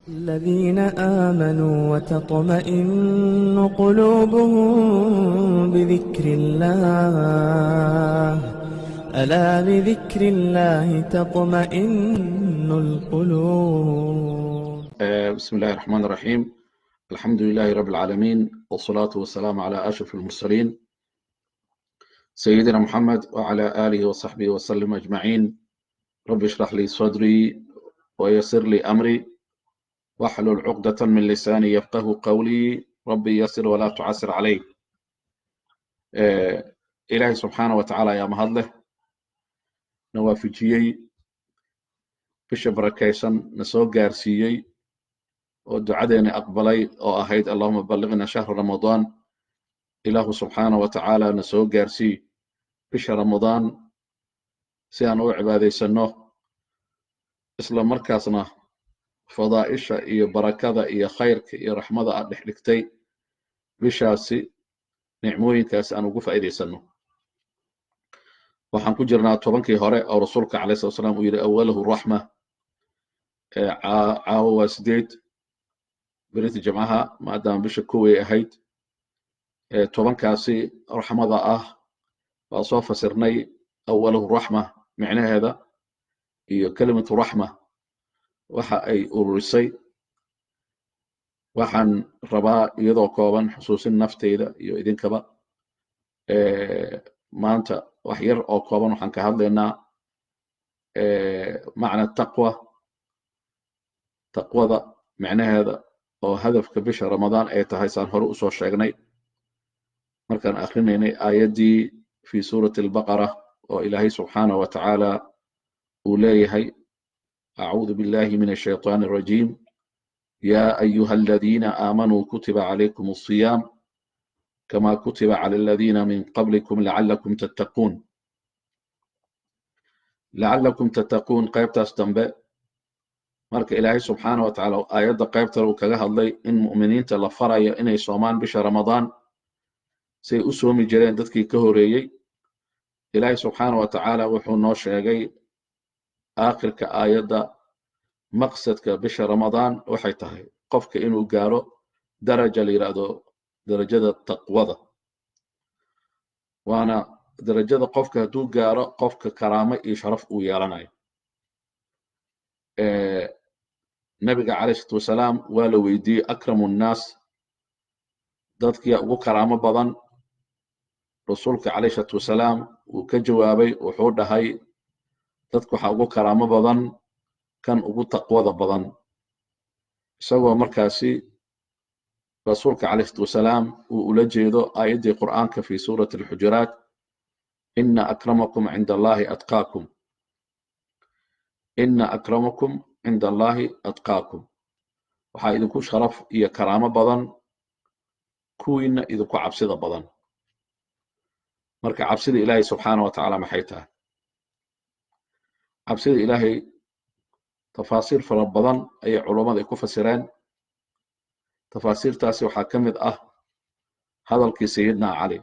الذين آمنوا وتطمئن قلوبهم بذكر الله ألا بذكر الله تطمئن القلوب. بسم الله الرحمن الرحيم. الحمد لله رب العالمين، والصلاة والسلام على أشرف المرسلين سيدنا محمد وعلى آله وصحبه وسلم أجمعين. رب اشرح لي صدري ويسر لي أمري واحلل عقدة من لساني يفقه قولي. ربي يسر ولا تعسر علي. إلهي سبحانه وتعالى يا مهدله نوافجيي bisha barakaysan na soo gaarsiiyey oo ducadeena aqbalay oo ahayd allahuma ballighna shahra ramadaan. ilaahu subxaana wa tacaala na soo gaarsii bisha ramadaan si aan u cibaadaysanno, isla markaasna fadaa'isha iyo barakada iyo khayrka iyo raxmada aad dhex dhigtay bishaasi nicmooyinkaasi aan ugu faa'iidaysanno. waxaan ku jirnaa tobankii hore oo rasuulka calayhi salatu wasalaam uu yidhi awaluhu raxma. caawo waa 8 berinta jimcaha maadaama bisha koway ahayd. tobankaasi raxmada ah waa soo fasirnay awaluhu raxma micnaheeda iyo kelimatu raxma waxa ay ururisay. waxaan rabaa iyadoo kooban xusuusin nafteyda iyo idinkaba maanta wax yar oo kooban waxaan ka hadlaynaa macna taqwada micnaheeda oo hadafka bisha ramadaan ay tahay saan hore usoo sheegnay markaan akrinaynay aayaddii fi suurati albaqara oo ilaahay subxaanahu wa tacaala uu leeyahay acuudu billahi min ashaytaani arajiim yaa ayuha aladiina aamanuu kutiba calaykum alsiyaam kama kutiba cala aladiina min qablikum lacallakum tattaquun. qaybtaas dambe marka ilaahay subxaana wa tacaala aayadda qaybtale uu kaga hadlay in mu'miniinta la farayo inay soomaan bisha ramadaan say u soomi jireen dadkii ka horeeyey. ilaahay subxaana wa tacaala wuxuu noo sheegay aakhirka aayadda maqsadka bisha ramadaan waxay tahay qofka inuu gaaro daraja la yidhaahdo darajada taqwada, waana darajada qofka hadduu gaaro qofka karaamo iyo sharaf uu yeelanayo. nabiga calayhi salatu wasalaam waa la weydiiyey akramu nnaas, dadkiya ugu karaamo badan. rasuulka calayhi salatu wasalaam wuu ka jawaabay, wuxuu dhahay dadka waxaa ugu karaamo badan kan ugu taqwada badan, isagoo markaasi rasuulka calayhi salatu wasalaam uu ula jeedo aayaddii qur'aanka fi suurati alxujuraat ina akramakum cinda allahi atqaakum. ina akramakum cinda allahi atqaakum, waxaa idinku sharaf iyo karaamo badan kuwiina idinku cabsida badan. marka cabsida ilaahay subxaana wa tacaala maxay tahay? cabsida ilaahay tafaasiir fara badan ayay culummada ku fasireen. tafaasiirtaasi waxaa ka mid ah hadalkii sayidna cali.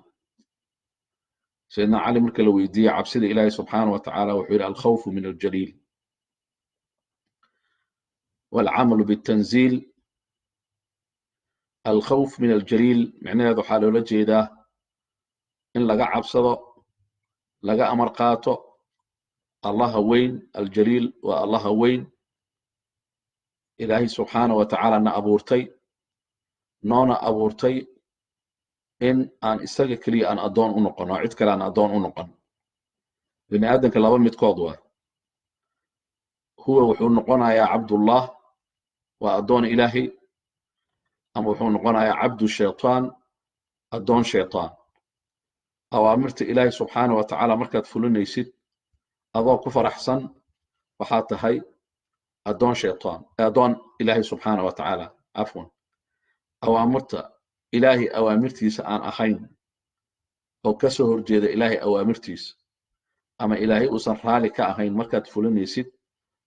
sayidna cali marka la weydiiyey cabsida ilaahay subxaana wa tacaala wuxuu yidhi alkhawfu min aljaliil waalcamalu bitanziil. alkhawf min aljaliil micnaheedu waxaa loola jeedaa in laga cabsado, laga amar qaato allaha weyn. aljaliil waa allaha weyn, ilaahay subxaana wa tacaala na abuurtay, noona abuurtay in aan isaga keliya aan addoon u noqon oo cid kale aan addoon u noqon. bini aadamka laba midkood waa, huwa wuxuu noqonayaa cabdullah, waa addoon ilaahay, ama wuxuu noqonayaa cabdu shaytaan, addoon shaytaan. awaamirta ilaahay subxaana wa tacaala markaad fulinaysid adoo ku faraxsan waxaad tahay addoon shaytaan, addoon ilaahay subxaana wa tacaala. cafwan, awaamirta ilaahay awaamirtiisa aan ahayn oo ka soo horjeeda ilaahay awaamirtiisa ama ilaahay uusan raali ka ahayn markaad fulinaysid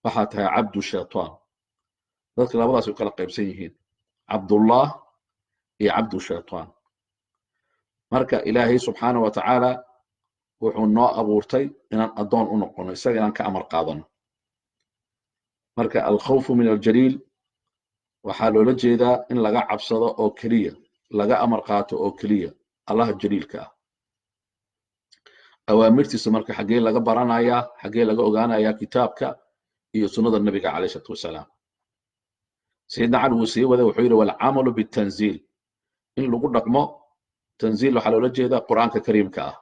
waxaad tahay cabdu shaytaan. dadka labadaas u kala qaybsan yihiin, cabdullah iyo cabdu shaytaan. marka ilaahay subxaana wa tacaala wuxuu noo abuurtay inaan addoon u noqono, isaga inaan ka amar qaadano. marka alkhawfu min aljaliil waxaa loola jeedaa in laga cabsado oo keliya laga amar qaato oo keliya allaha jaliilka ah awaamirtiisa marka xaggee laga baranayaa xaggee laga ogaanayaa kitaabka iyo sunnada nabiga calayhi salaatu wasalaam sayidna cali wuu sii waday wuxuu yidhi walcamalu bitanziil in lagu dhaqmo tanziil waxaa loola jeedaa qur'aanka kariimka ah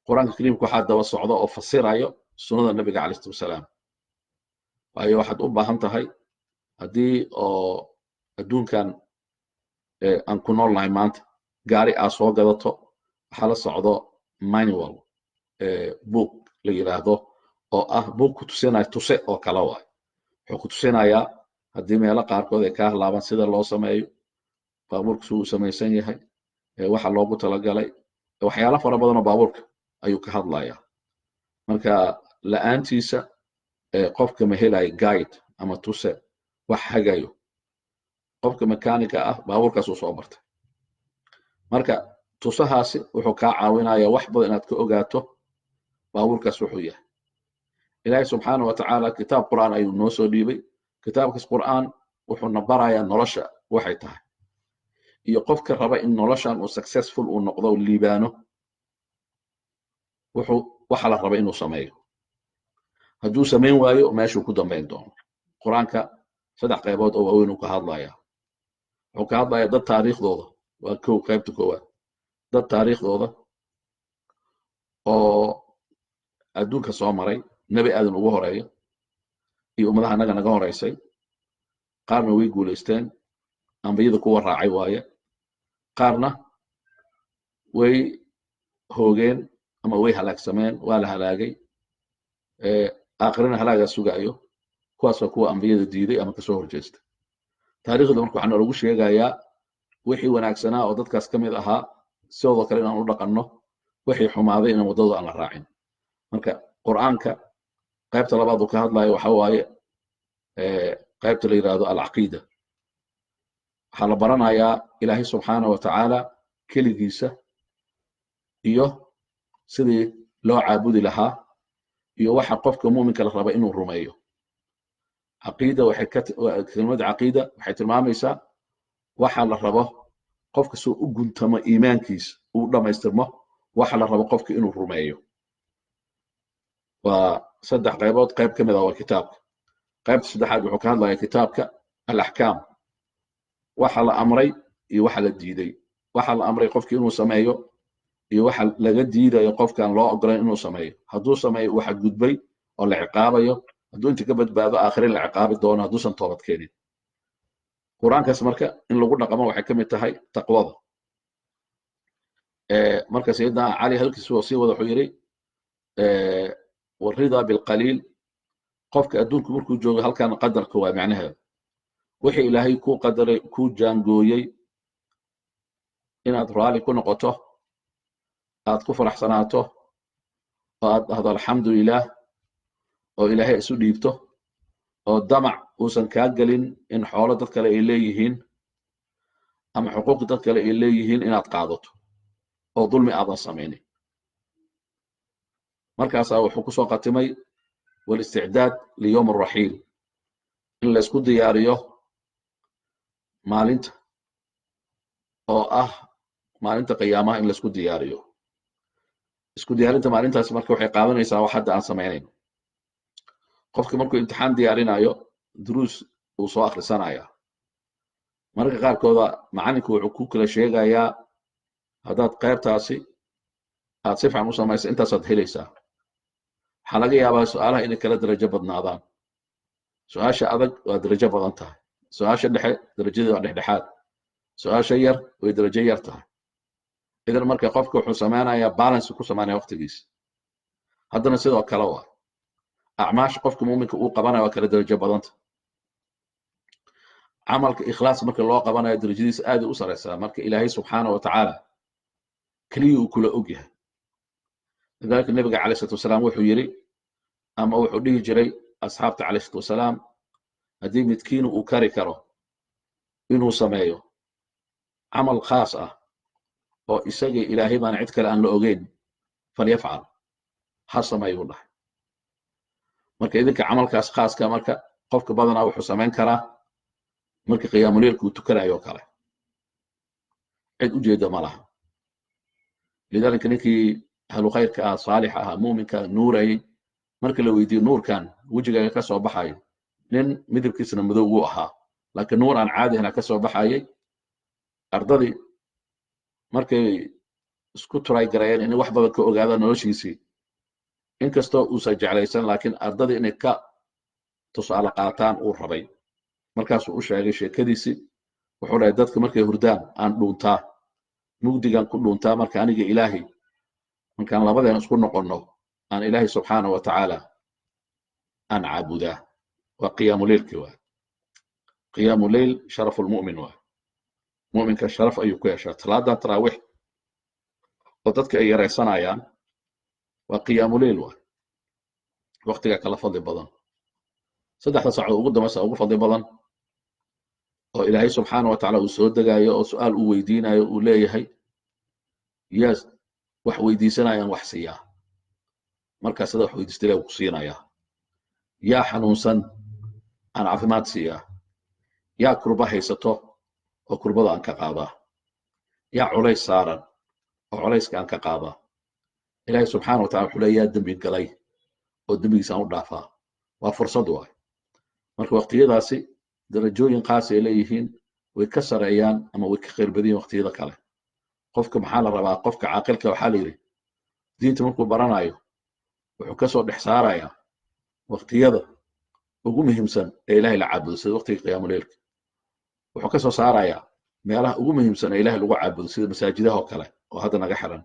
qur'aanka kariimka waxaa daba socda oo fasirayo sunnada nabiga calayhi salaatu wasalaam waayo waxaad u baahan tahay haddii oo adduunkan aan ku noolnahay maanta gaari aad soo gadato waxaa la socdo manual book la yidhaahdo oo ah book ku tusinaya tuse oo kala waay wuxuu ku tusinayaa haddii meelo qaarkood ay kaa halaaban sida loo sameeyo baabuurka si uu samaysan yahay waxa loogu talagalay waxyaalo fara badan oo baabuurka ayuu ka hadlayaa marka la'aantiisa qofka ma helayo guide ama tuse wax hagayo qofka mekaaniga ah baabuurkaas uu soo bartay marka tusahaasi wuxuu kaa caawinayaa wax badan inaad ka ogaato baabuurkaas wuxuu yahay ilaahay subxaana wa tacaala kitaab qur'aan ayuu noo soo dhiibay kitaabkaas qur'aan wuxuuna barayaa nolosha waxay tahay iyo qofka raba in noloshan uu successful uu noqdo liibaano waxa la raba inuu sameeyo hadduu samayn waayo meeshuu ku dambayn doono qur'aanka 3 qaybood oo waaweyn uu ka hadlayaa wuxuu ka hadlayaa dad taariikhdooda waa qaybta koowaad dad taariikhdooda oo adduunka soo maray nebi aadan ugu horeeyo iyo ummadaha naga horeysay qaarna way guulaysteen ambiyada kuwa raacay waaye qaarna way hoogeen ama way halaagsameen waa la halaagay aakhirina halaagaa sugaayo kuwaas waa kuwa ambiyada diiday ama kasoo horjeestay taariikhda marka waxaa noogu sheegayaa wixii wanaagsanaa oo dadkaas ka mid ahaa sidoo kale inaan u dhaqanno wixii xumaaday inaan waddadooda aan la raacin marka qur'aanka qaybta labaad uu ka hadlayo waxa waaye qaybta la yidhaahdo alcaqiida waxaa la baranayaa ilaahay subxaana wa tacaala keligiisa iyo sidii loo caabudi lahaa iyo waxa qofka muuminka la raba inuu rumeeyo caqiida kelmadda caqiida waxay tilmaamaysaa waxa la rabo qofka soo u guntamo iimaankiisa uu dhammaystirmo waxa la rabo qofka inuu rumeeyo waa 3 qaybood qayb ka mid ah waa kitaabka qaybta saddexaad wuxuu ka hadlayaa kitaabka alaxkaam waxa la amray iyo waxa la diiday waxa la amray qofka inuu sameeyo iyo waxa laga diidayo qofkaan loo ogolayn inuu sameeyo hadduu sameeyo waxa gudbay oo la ciqaabayo hadduu inta ka badbaado aakhire la ciqaabi doono hadduusan toobad keenin qur'aankaas marka in lagu dhaqmo waxay ka mid tahay taqwada marka sayidna cali halkiisu sii wada wuxuu yidhi والرضا بالقليل qofka adduunku markuu joogo halkan qadarka waa macnaheedu wixii ilaahay ku qadaray ku jaangooyay inaad raali ku noqoto aad ku faraxsanaato oo aad dhahdo alxamdulilah oo ilaahay isu dhiibto oo damac uusan kaa gelin in xoolo dad kale ay leeyihiin ama xuquuq dad kale ay leeyihiin inaad qaadato oo dulmi aadan samaynin markaasaa wuxuu kusoo qatimay والاستعداد ليوم الرحيل in la isku diyaariyo maalinta oo ah maalinta qiyaamaha in la isku diyaariyo isku diyaarinta maalintaas marka waxay qaadanaysaa wax hadda aan samaynayn qofka markuu imtixaan diyaarinayo duruus uu soo akhrisanaya marka qaarkooda macallinku wuxuu ku kala sheegayaa haddaad qaybtaasi aad si fiican u samayso intaasaad helaysaa waxaa laga yaabaa su'aalaha inay kala darajo badnaadaan su'aasha adag waa darajo badan tahay su'aasha dhexe darajada waa dhexdhexaad su'aasha yar way darajo yar tahay idan marka qofka wuxuu samaynayaa balance ku samaynaya waqtigiisa haddana sidoo kale waa acmaasha qofka muuminka uu qabanayo waa kala darajo badanta camalka ikhlaas marka loo qabanayo darajadiisa aad u sareysaa marka ilaahay subxaana wa tacaala keliya uu kula og yahay lidaalika nabiga calayhi salaatu wasalaam wuxuu yidhi ama wuxuu dhihi jiray asxaabta calayhi salaatu wasalaam haddii midkiin uu kari karo inuu sameeyo camal khaas ah oo isagii ilaahay baana cid kale aan la ogeyn falyafcal ha sameeyuu dhahay marka idinka camalkaas khaaska marka qofka badanaa wuxuu samayn karaa marka qiyaamuleylku uu tukanayo kale cid u jeeda ma laha lidaalika ninkii ahlu khayrka ah saalixa ah muuminka nuurayay marka la weydiiyo nuurkan wejigaaga ka soo baxayo nin midabkiisana madow uu ahaa laakiin nuur aan caadi ahna ka soo baxayay ardadii markay isku turay garayeen inay wax badan ka ogaadaan noloshiisii inkastoo uusan jeclaysan laakiin ardadii inay ka tusaale qaataan uu rabay markaasuu u sheegay sheekadiisii wuxuu dhahay dadka markay hurdaan aan dhuuntaa mugdigan ku dhuuntaa marka aniga ilaahay markaan labadeen isku noqonno aan ilaahay subxaana wa tacaala aan caabudaa waa qiyaamu leylkii waa qiyaamu leyl sharafu lmu'min waa mu'minka sharaf ayuu ku yeeshaa salaadan taraawiix oo dadka ay yaraysanayaan waa qiyaamu leyl waa waqtiga kala fadli badan saddexda saacadood ugu dambaysa ugu fadli badan oo ilaahay subxaana wa tacaala uu soo degaayo oo su'aal uu weydiinayo uu leeyahay yaa wax weydiisanayaan wax siiyaa markaa sida wax weydiista ilahi ku siinayaa yaa xanuunsan aan caafimaad siiyaa yaa kurba haysato oo kurbada aan ka qaadaa yaa culays saaran oo culayska aan ka qaadaa ilaahay subxaana wa tacala wuxuu leeya yaa dembi galay oo dembigiisa aan u dhaafaa waa fursad waay marka waqtiyadaasi darajooyin qaas ay leeyihiin way ka sareeyaan ama way ka khayr badiyeen waqtiyada kale qofka maxaa la rabaa qofka caaqilka waxaa la yidhi diinta markuu baranayo wuxuu ka soo dhex saarayaa waqtiyada ugu muhiimsan ee ilaahay la caabudo sida waqtiga qiyaamuleylka wuxuu ka soo saarayaa meelaha ugu muhiimsan ee ilaahay lagu caabudo sida masaajidaha oo kale oo hadda naga xiran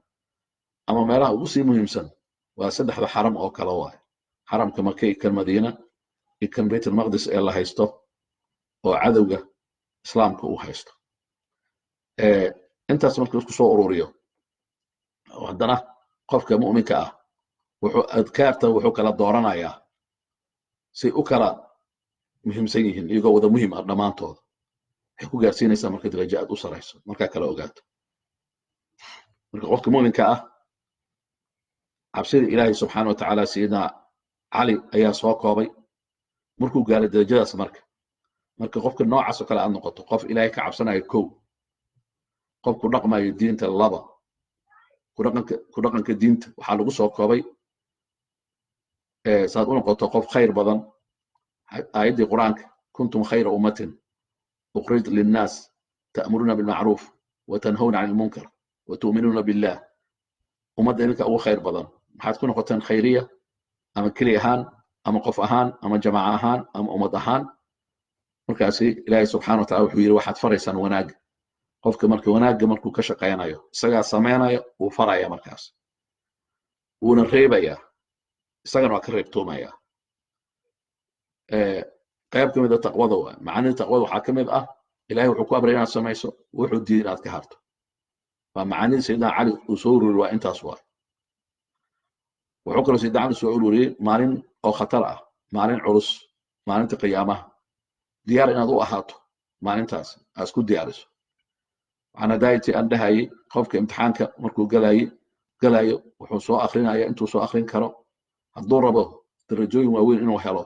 ama meelaha ugu sii muhiimsan waa saddexda xaram oo kale waay xaramka maka iyo kan madiina iyo kan baytulmaqdis ee la haysto oo cadowga islaamka uu haysto intaas marka isku soo ururiyo haddana qofka mu'minka ah wuxuu adkaarta wuxuu kala dooranayaa say u kala muhiimsan yihiin iyagoo wada muhiim ah dhammaantooda waxay ku gaarsiinaysaa marka darajo aad u sarayso markaa kala ogaato marka qofka mu'minka ah cabsida ilaahay subxaana wa tacaala sayidina cali ayaa soo koobay markuu gaaray darajadaas marka qofka noocaas oo kale aad noqoto qof ilaahay ka cabsanayo kow qof ku dhaqmayo diinta laba ku dhaqanka diinta waxaa lagu soo koobay saad u noqoto qof khayr badan aayaddii qur-aanka kuntum khayra ummatin ukhrijat linnaas ta'muruuna bilmacruuf watanhawna cani ilmunkar watu'minuuna billah ummadda idinka ugu khayr badan maxaad ku noqoteen khayriya ama keli ahaan ama qof ahaan ama jamaaca ahaan ama ummad ahaan markaasi ilaahay subxana wa tacala wuxuu yidhi waxaad faraysaan wanaagga qofka marka wanaagga markuu ka shaqaynayo isagaa samaynaya wuu faraya markaas wuuna reebayaa isagana waa ka reebtoomaya qayb ka mid a taqwada waa macaanida taqwada waxaa ka mid ah ilahay wuxuu ku amray inaad samayso wuxuu diiday inaad ka harto waa macaanida sayidina cali uu soo ururiyey waa intaas waa wuxuu kaloo sayidina cali soo ururiyey maalin oo khatar ah maalin culus maalinta qiyaamaha diyaar inaad u ahaato maalintaas aad isku diyaariso waxaan hadaaytii aan dhahayay qofka imtixaanka markuu galayo wuxuu soo akrinaya intuu soo akrin karo hadduu rabo darajooyin waaweyn inuu helo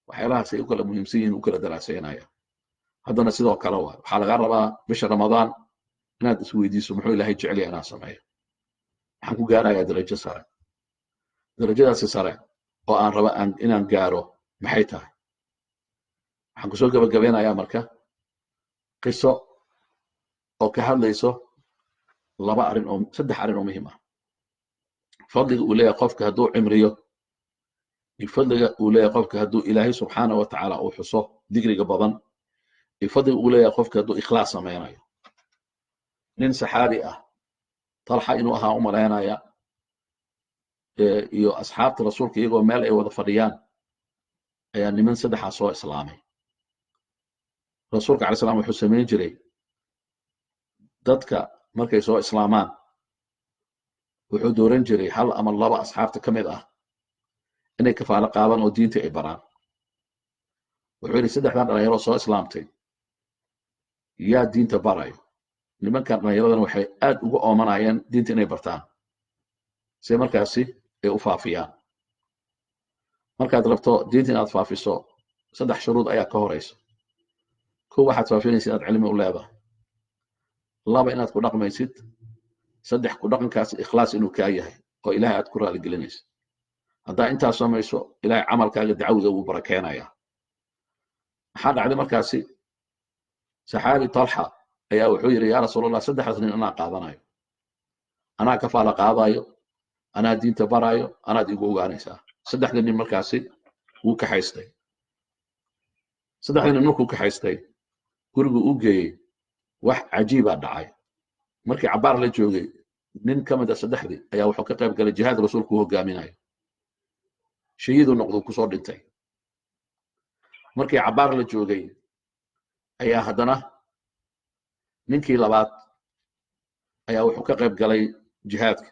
waxyaalahaas ay u kala muhiimsan yihiin u kala daraasaynaya haddana sidoo kale waa waxaa laga rabaa bisha ramadaan inaad isweydiiso muxuu ilaahay jecel yahay inaan sameeyo waxaan ku gaarayaa darajo sare darajadaasi sare oo aan raba inaan gaaro maxay tahay waxaan kusoo gabagabeynayaa marka qiso oo ka hadlayso saddex arrin oo muhiim ah fadliga uu leeyahay qofka hadduu cimriyo iyo fadliga uu leeyahay qofka hadduu ilaahay subxaana wa tacaala uu xuso digriga badan iyo fadliga uu leeyahay qofka hadduu ikhlaas samaynayo nin saxaabi ah talxa inuu ahaa u malaynaya iyo asxaabta rasuulka iyagoo meel ay wada fadhiyaan ayaa niman saddexaa soo islaamay rasuulka calay salam wuxuu samayn jiray dadka markay soo islaamaan wuxuu dooran jiray hal ama laba asxaabta ka mid ah inay kafaalo qaadaan oo diinta ay baraan wuxuu yidhi saddexdan dhalinyaro soo islaamtay yaa diinta barayo nimankan dhallinyaradana waxay aad ugu oomanayeen diinta inay bartaan si markaasi ay u faafiyaan markaad rabto diinta inaad faafiso saddex shuruud ayaa ka horeysa kow waxaad faafinaysa inaad cilmi u leedahay laba inaad ku dhaqmaysid saddex ku dhaqankaas ikhlaas inuu kaa yahay oo ilaahay aad ku raaligelinaysid haddaa intaas samayso ilaahay camalkaaga dacwada ugu barakeenaya maxaa dhacday markaasi saxaabi talxa ayaa wuxuu yidhi yaa rasuulallah saddexdaas nin anaa qaadanayo anaa kafaala qaadayo anaa diinta barayo anaad igu ogaanaysaa saddexda nin markaasi wuu kaxaystay saddexda nin markuu kaxaystay gurigu u geeyey wax cajiibaa dhacay markii cabaar la joogay nin ka mid a saddexdii ayaa wuxuu ka qayb galay jihaad rasuulku u hogaaminayo shahiiduu noqdu kusoo dhintay markii cabaar la joogay ayaa haddana ninkii labaad ayaa wuxuu ka qayb galay jihaadka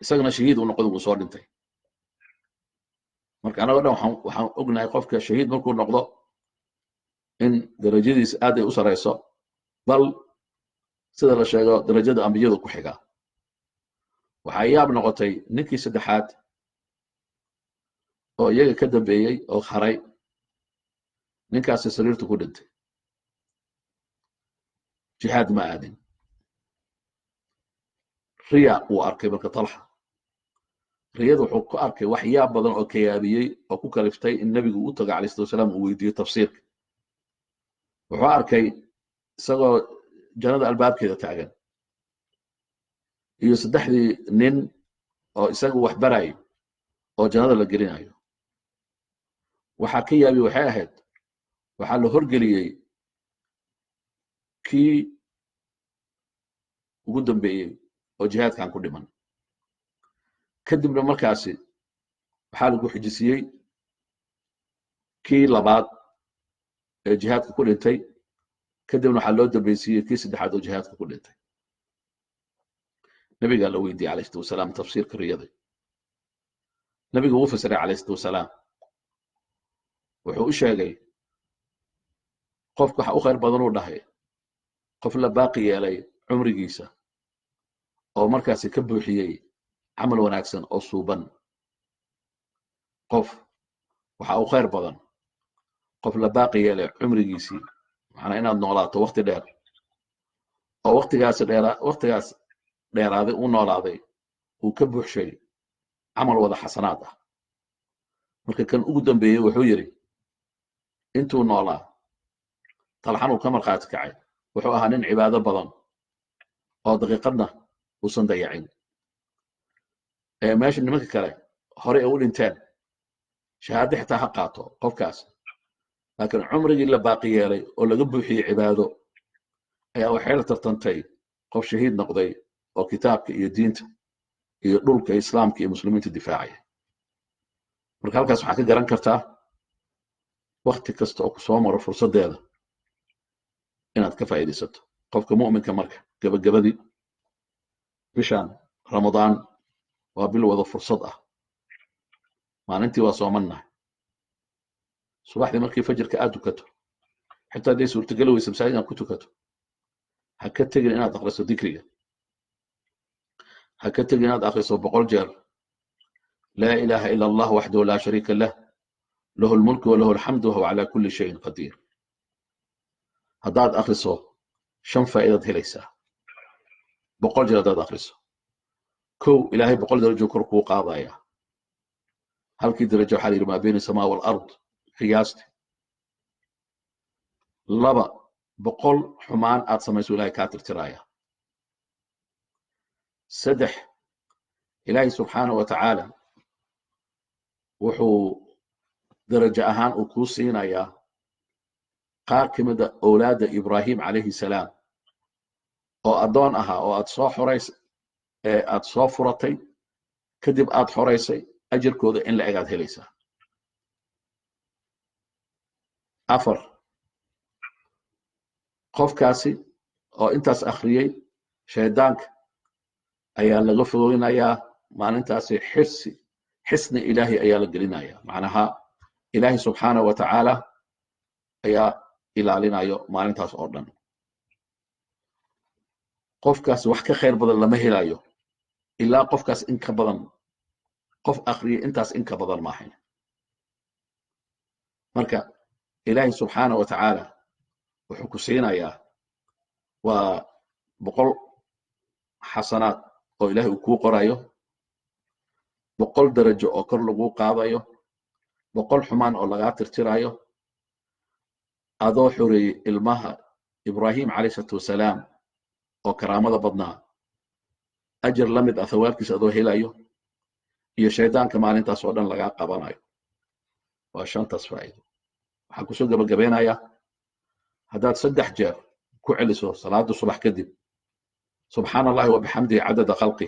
isagana shahiid uu noqdo wuu soo dhintay marka anagoo dhan waxaan ognahay qofka shahiid markuu noqdo in darajadiisa aad ay u sarayso bal sida la sheego darajada ambiyadu ku xiga waxaa yaab noqotay ninkii saddexaad oo iyaga ka dambeeyey oo haray ninkaasi sariirtu ku dhintay jihaad ma aadin riya uu arkay marka talxa riyada wuxuu ku arkay wax yaab badan oo kayaabiyey oo ku kaliftay in nebigu u tago calayhi salatu wasalaam uu weydiiyo tafsiirka wuxuu arkay isagoo jannada albaabkeeda taagan iyo saddexdii nin oo isagu wax barayo oo jannada la gelinayo waxaa ka yaabi waxay ahayd waxaa la horgeliyey kii ugu dambeeyey oo jihaadkan ku dhiman kadibna markaasi waxaa lagu xijisiyey kii labaad ee jihaadka ku dhintay kadibna waxaa loo dambaysiiyey kii saddexaad oo jihaadka ku dhintay nabigaa la weydiiyey calayhi salatu wasalaam tafsiirka riyada nabigu wuu fasiray calayhi salatu wasalaam wuxuu u sheegay qofka waxa u khayr badan uu dhahay qof la baaqi yeelay cumrigiisa oo markaasi ka buuxiyey camal wanaagsan oo suuban qof waxa u khayr badan qof la baaqi yeelay cumrigiisii macnaa inaad noolaato waqti dheer oo waqtigaas dheeraaday uu noolaaday uu ka buuxshay camal wada xasanaad ah marka kan ugu dambeeyey wuxuu yidhi intuu noolaa talxan uu ka markhaati kacay wuxuu ahaa nin cibaado badan oo daqiiqadna uusan dayacin meesha nimanka kale horey ay u dhinteen shahaado xitaa ha qaato qofkaas laakiin cumrigii la baaqi yeelay oo laga buuxiyey cibaado ayaa waxay la tartantay qof shahiid noqday oo kitaabka iyo diinta iyo dhulka islaamka iyo muslimiinta difaacaya marka halkaas waxaa ka garan kartaa wakti kasta oo ku soo maro fursaddeeda inaad ka faa'iidaysato qofka mu'minka marka gabagabadii bishaan ramadaan waa bil wada fursad ah maalintii waa soomannahay subaxdii markii fajirka aad tukato xitaa hadday suurtageli weysa masaajid inaad ku tukato ha ka tegin inaad akhriso dikriga ha ka tegin inaad akhriso 100 jeer laa ilaaha ila allah waxdahu laa shariika lah lahu lmulku walahu alxamdu wahuwa calaa kulli shayin qadiir haddaad akhriso 5 faa'iidaad helaysaa 100 jeer haddaad akhriso kow ilaahay 100 darajo kor kuu qaadaya halkii darajo waxaa la yidhi maa bayna samaa walard qiyaasti 2 100 xumaan aad samayso ilaahay kaa tirtiraya 3 ilaahay subxaanahu wa tacaala wuxuu darajo ahaan uu kuu siinayaa qaar ka mida owlaadda ibraahim calayhi salaam oo addoon ahaa oo aad soo furatay kadib aad xoraysay ajirkooda in la eg aad helaysaa 4 qofkaasi oo intaas akhriyey shaydaanka ayaa laga fogeynayaa maalintaasi xisni ilaahay ayaa la gelinayaa macnaha ilaahay subxaanahu wa tacaala ayaa ilaalinayo maalintaas oo dhan qofkaas wax ka khayr badan lama helayo ilaa qofkaas in ka badan qof akhriyay intaas in ka badan maahayn marka ilaahay subxaana wa tacaala wuxuu ku siinayaa waa 100 xasanaad oo ilaahay uu kuu qorayo, 100 darajo oo kor laguu qaadayo, 100 xumaan oo lagaa tirtirayo, adoo xoreeyey ilmaha ibraahim calayhi salaatu wasalaam oo karaamada badnaa, ajar la mid ah thawaabkiisa adoo helayo, iyo shaydaanka maalintaas oo dhan lagaa qabanayo. waa 5taas faa'iido. waxaan kusoo gabagabeynayaa haddaad 3 jeer ku celiso salaada subax kadib subxaana allahi wabixamdihi cadada khalqi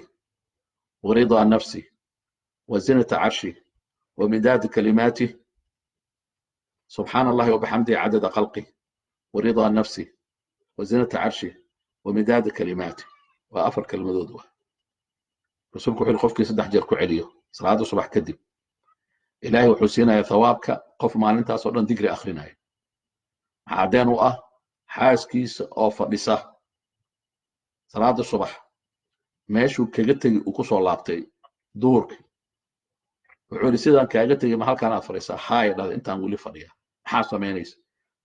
waridaa nafsi wazinata carshi wamidaadi kalimaati. subxaana allahi wabixamdihi cadada khalqi waridaa nafsi wazinata carshi wamidaadi kalimaati. waa 4 kelmadood. rasuulku wuxuu qofkii 3 jeer ku celiyo salaada subax kadib ilaahay wuxuu siinayaa thawaabka qof maalintaas oo dhan digri akhrinayo. maxaa caddeen u ah xaaskiisa oo fadhisa salaada subax meeshuu kaga tegi uu ku soo laabtay duhurkii, wuxuu yidhi sidaan kaaga tegi ma halkaan aad fadhisaa? haaya dhahda, intaan weli fadhiya. maxaa samaynaysa?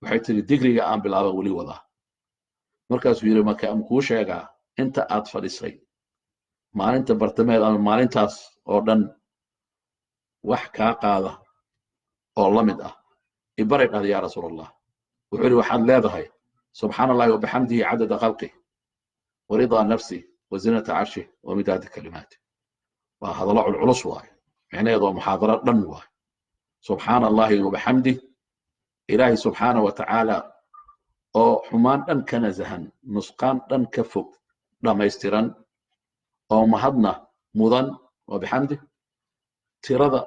waxay tiri digriga aan bilaaban weli wadaa. markaasuu yidhi marka aan kuu sheegaa inta aad fadhisay maalinta bartameed ama maalintaas oo dhan wax kaa qaada oo la mid ah ibaray dhahda yaa rasuul allah. wuxuu yidhi waxaad leedahay subxaana allahi wabixamdihi cadada khalqi waridaa nafsi wazinata carshi wamidaadi kalimaati. waa hadallo culculus waaye, micnaheedu waa muxaadaro dhan waaye. subxaana allahi wabixamdih, ilaahay subxaana wa tacaala oo xumaan dhan ka nasahan, nusqaan dhan ka fog, dhammaystiran, oo mahadna mudan. wabixamdih, tirada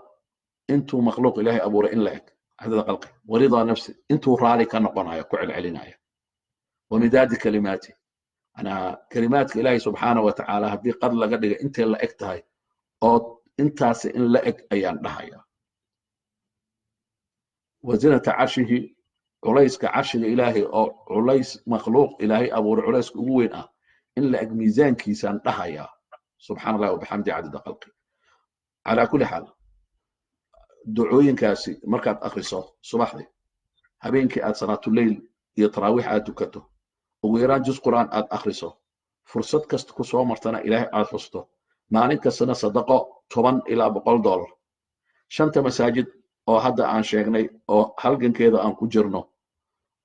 intuu makhluuq ilaahay abuuray in la eg cadada khalqi waridaa nafsi, intuu raali ka noqonayo ku celcelinaya. wamidaadi kalimaati, anaa kalimaadka ilaahay subxaana wa tacaala haddii qad laga dhiga intay la eg tahay oo intaasi in la eg ayaan dhahaya. wazinata carshihi, culayska carshiga ilaahay oo culays makhluuq ilaahay abuuray culayska ugu weyn ah in la eg miisaankiisaan dhahayaa. subxaana allahi wabixamdi cadada khalqi. calaa kulli xaal ducooyinkaasi markaad akhriso subaxdii, habeenkii aad salaatuleyl iyo taraawiix aad tukato, ugu yaraan juz qur'aan aad akhriso, fursad kasta ku soo martana ilaahay aad xusto, maalin kastana sadaqo $10 ilaa $100. 5 masaajid oo hadda aan sheegnay oo halgankeeda aan ku jirno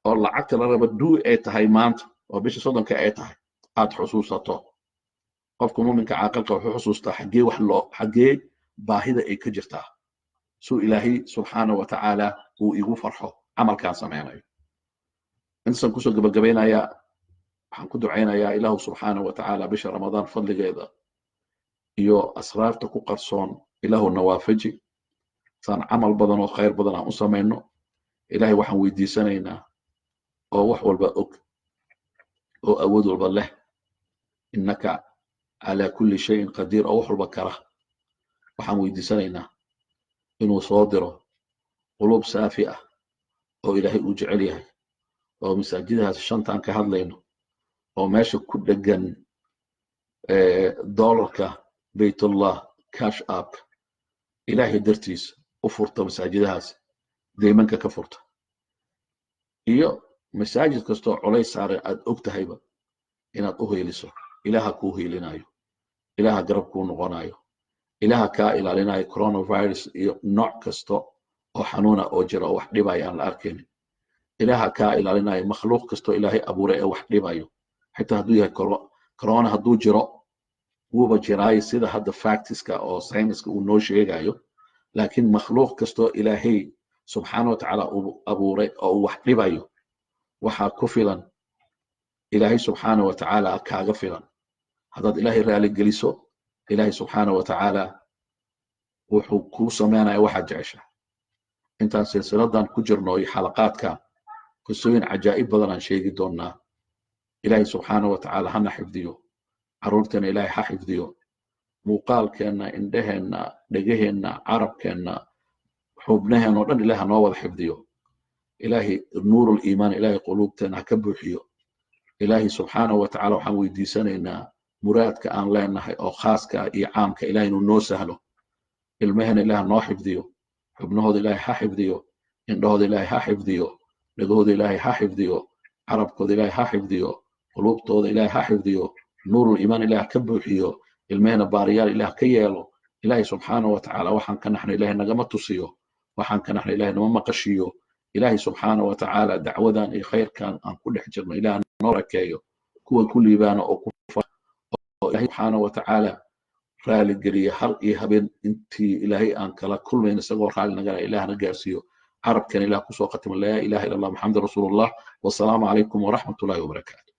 oo lacagta la raba duu ay tahay maanta oo bisha 30 ay tahay aad xusuusato. qofka muuminka caaqilka wuxuu xusuustaa xaggee baahida ay ka jirtaa, suu ilaahay subxaana wa tacaala uu igu farxo camalkaan samaynayo. intaasaan kusoo gabagabeynayaa. waxaan ku ducaynayaa ilaahu subxaana wa tacaala bisha ramadaan fadligeeda iyo asraarta ku qarsoon ilaahu nawaafaji, saan camal badan oo khayr badan aan u samayno. ilaahay waxaan weydiisanaynaa oo wax walba og oo awood walba leh, innaka calaa kulli shayin qadiir, oo wax walba kara. waxaan weydiisanaynaa inuu soo diro qulub saafi ah oo ilaahay uu jecel yahay, oo masaajidahaas 5 ka hadlayno oo meesha ku dhegan doolarka baytullah cash app ilaahay dartiis u furta masaajidahaas, deymanka ka furta. iyo masaajid kastoo culays saaran aad og tahayba inaad u heeliso. ilaaha kuu heelinayo, ilaaha garab kuu noqonayo, ilaaha kaa ilaalinayo coronavirus iyo nooc kasto oo xanuuna oo jira oo wax dhibaya aan la arkaynin. ilaaha kaa ilaalinayo makhluuq kastoo ilaahay abuuray ee wax dhibayo, xitaa hadduu yahay corona hadduu jiro wuuba jiraayo sida hadda factiska oo sayniska uu noo sheegayo. laakiin makhluuq kastoo ilaahay subxaana wa tacaala uu abuuray oo uu wax dhibayo waxaa ku filan ilaahay subxaana wa tacaala kaaga filan. haddaad ilaahay raali geliso, ilaahay subxaana wa tacaala wuxuu kuu samaynaya waxaad jeceshahay. intaan silsiladan ku jirno iyo xalaqaadka qisooyin cajaa'ib badan aan sheegi doonaa. ilaahay subxaana wa tacaala hana xifdiyo, carruurteena ilaahay ha xifdiyo, muuqaalkeenna, indhaheenna, dhegaheenna, carabkeenna, xubnaheenna oo dhan ilaahay noo wada xifdiyo. ilaahay nuurul iimaan ilaahay quluubteena ha ka buuxiyo. ilaahay subxaana wa tacaala waxaan weydiisanaynaa muraadka aan leenahay oo khaaska iyo caamka ilaahay inuu noo sahlo. ilmaheena ilaahay noo xifdiyo, xubnahooda ilaahay ha xifdiyo, indhahooda ilaahay ha xifdiyo, dhagahooda ilaahay ha xifdiyo carabkooda ilaahay ha xifdiyo quluubtooda ilaahay ha xifdiyo nuurul iimaan ilaahay ka buuxiyo ilmahena baariyaal ilaah ka yeelo ilaahay subxaanahu watacaala waxaan ka naxna ilaahay nagama tusiyo waxaan ka naxna ilaahay nama maqashiyo ilaahay subxaanahu watacaala dacwadan iyo khayrkan aan ku dhex jirno ilaah noo rakeeyo kuwa ku liibaana oo ku ilaahay subxaanahu watacaala raali geliya hal iyo habeen intii ilaahay aan kala kulmayn isagoo raali nagana ilaahna gaarsiiyo carabkan ilaah kusoo khatimo laa ilaaha illa allah muxamad rasuulullah wasalaamu calaykum waraxmatullaahi wabarakaatu